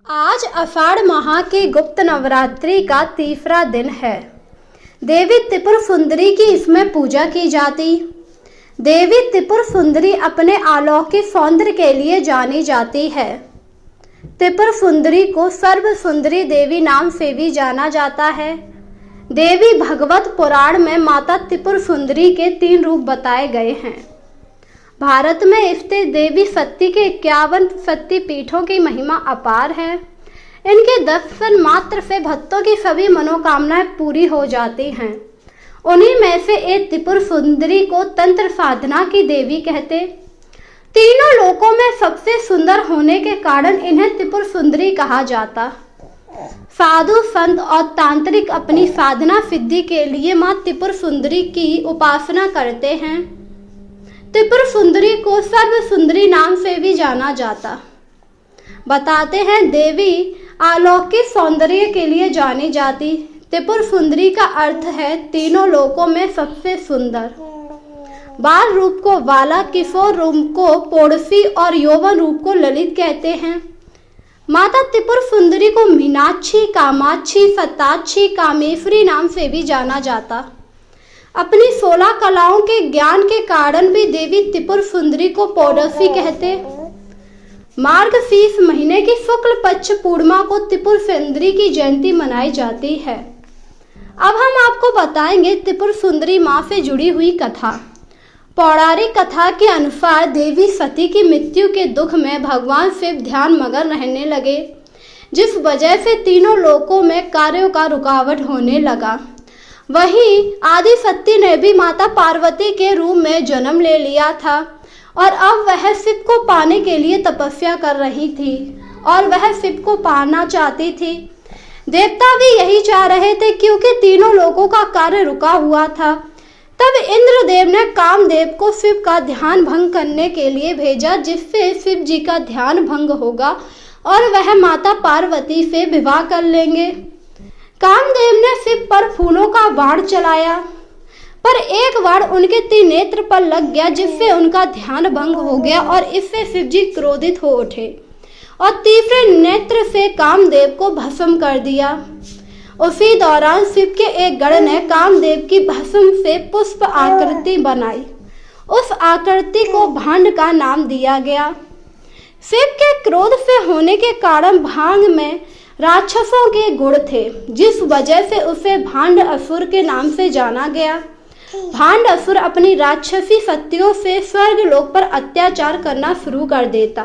आज आषाढ़ माह के गुप्त नवरात्रि का तीसरा दिन है। देवी त्रिपुर सुंदरी की इसमें पूजा की जाती। देवी त्रिपुर सुंदरी अपने अलौकिक सौंदर्य के लिए जानी जाती है। त्रिपुर सुंदरी को सर्व सुंदरी देवी नाम से भी जाना जाता है। देवी भगवत पुराण में माता त्रिपुर सुंदरी के 3 रूप बताए गए हैं। भारत में स्थित देवी शक्ति के 51 शक्ति पीठों की महिमा अपार है। इनके दर्शन मात्र से भक्तों की सभी मनोकामनाएं पूरी हो जाती हैं। उन्हीं में से एक त्रिपुर सुंदरी को तंत्र साधना की देवी कहते। तीनों लोकों में सबसे सुंदर होने के कारण इन्हें त्रिपुर सुंदरी कहा जाता। साधु संत और तांत्रिक अपनी साधना सिद्धि के लिए मां त्रिपुर सुंदरी की उपासना करते हैं। त्रिपुर सुंदरी को सर्व सुंदरी नाम से भी जाना जाता। बताते हैं देवी अलौकिक सौंदर्य के लिए जानी जाती। त्रिपुर सुंदरी का अर्थ है तीनों लोकों में सबसे सुंदर। बाल रूप को बाला, किशोर रूप को पौड़सी और यौवन रूप को ललित कहते हैं। माता त्रिपुर सुंदरी को मीनाक्षी, कामाक्षी, सताक्षी, कामेश्वरी नाम से भी जाना जाता। अपनी 16 कलाओं के ज्ञान के कारण भी देवी त्रिपुर सुंदरी को पौड़सी कहते। मार्गशीर्ष महीने की शुक्ल पक्ष पूर्णिमा को त्रिपुर सुंदरी की जयंती मनाई जाती है। अब हम आपको बताएंगे त्रिपुर सुंदरी मां से जुड़ी हुई कथा। पौराणिक कथा के अनुसार देवी सती की मृत्यु के दुख में भगवान शिव ध्यान मगन रहने लगे, जिस वजह से तीनों लोकों में कार्यों का रुकावट होने लगा। वहीं आदि शक्ति ने भी माता पार्वती के रूप में जन्म ले लिया था और अब वह शिव को पाने के लिए तपस्या कर रही थी और वह शिव को पाना चाहती थी। देवता भी यही चाह रहे थे क्योंकि तीनों लोगों का कार्य रुका हुआ था। तब इंद्रदेव ने कामदेव को शिव का ध्यान भंग करने के लिए भेजा, जिससे शिव जी का ध्यान भंग होगा और वह माता पार्वती से विवाह कर लेंगे। कामदेव ने शिव पर फूलों का बाण चलाया, पर एक बाण उनके त्रिनेत्र पर लग गया, जिससे उनका ध्यान भंग हो गया और इससे शिव जी क्रोधित हो उठे और तीसरे नेत्र से कामदेव को भस्म कर दिया। उसी दौरान शिव के एक गण ने कामदेव की भस्म से पुष्प आकृति बनाई। उस आकृति को भांड का नाम दिया गया। शिव के क्रोध से होने के कारण भांग में राक्षसों के गुण थे, जिस वजह से उसे भांड असुर के नाम से जाना गया। भांड असुर अपनी राक्षसी शक्तियों से स्वर्ग लोक पर अत्याचार करना शुरू कर देता।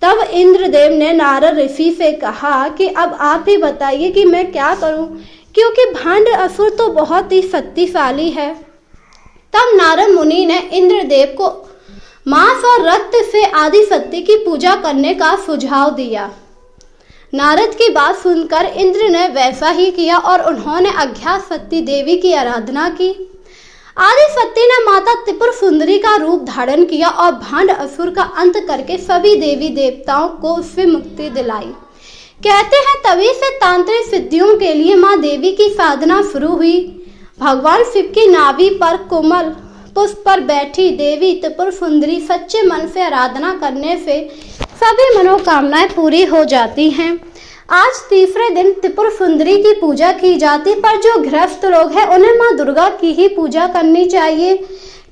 तब इंद्रदेव ने नारद ऋषि से कहा कि अब आप ही बताइए कि मैं क्या करूं, क्योंकि भांड असुर तो बहुत ही शक्तिशाली है। तब नारद मुनि ने इंद्रदेव को मांस और रक्त से आदि शक्ति की पूजा करने का सुझाव दिया। नारद की बात सुनकर इंद्र ने वैसा ही किया और उन्होंने अज्ञात शक्ति देवी की आराधना की। आदि शक्ति ने माता त्रिपुर सुंदरी का रूप धारण किया और भांड असुर का अंत करके सभी देवी देवताओं को उससे मुक्ति दिलाई। कहते हैं तभी से तांत्रिक सिद्धियों के लिए मां देवी की साधना शुरू हुई। भगवान शिव की नाभि पर कोमल पुष्प पर बैठी देवी त्रिपुर सुंदरी सच्चे मन से आराधना करने से सभी मनोकामनाएं पूरी हो जाती हैं। आज तीसरे दिन त्रिपुर सुंदरी की पूजा की जाती, पर जो गृहस्थ लोग हैं उन्हें मां दुर्गा की ही पूजा करनी चाहिए,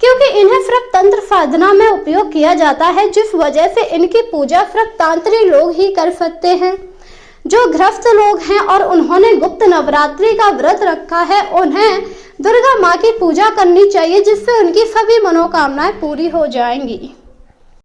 क्योंकि इन्हें सिर्फ तंत्र साधना में उपयोग किया जाता है, जिस वजह से इनकी पूजा सिर्फ तांत्रिक लोग ही कर सकते हैं। जो गृहस्थ लोग हैं और उन्होंने गुप्त नवरात्रि का व्रत रखा है, उन्हें दुर्गा माँ की पूजा करनी चाहिए, जिससे उनकी सभी मनोकामनाएं पूरी हो जाएंगी।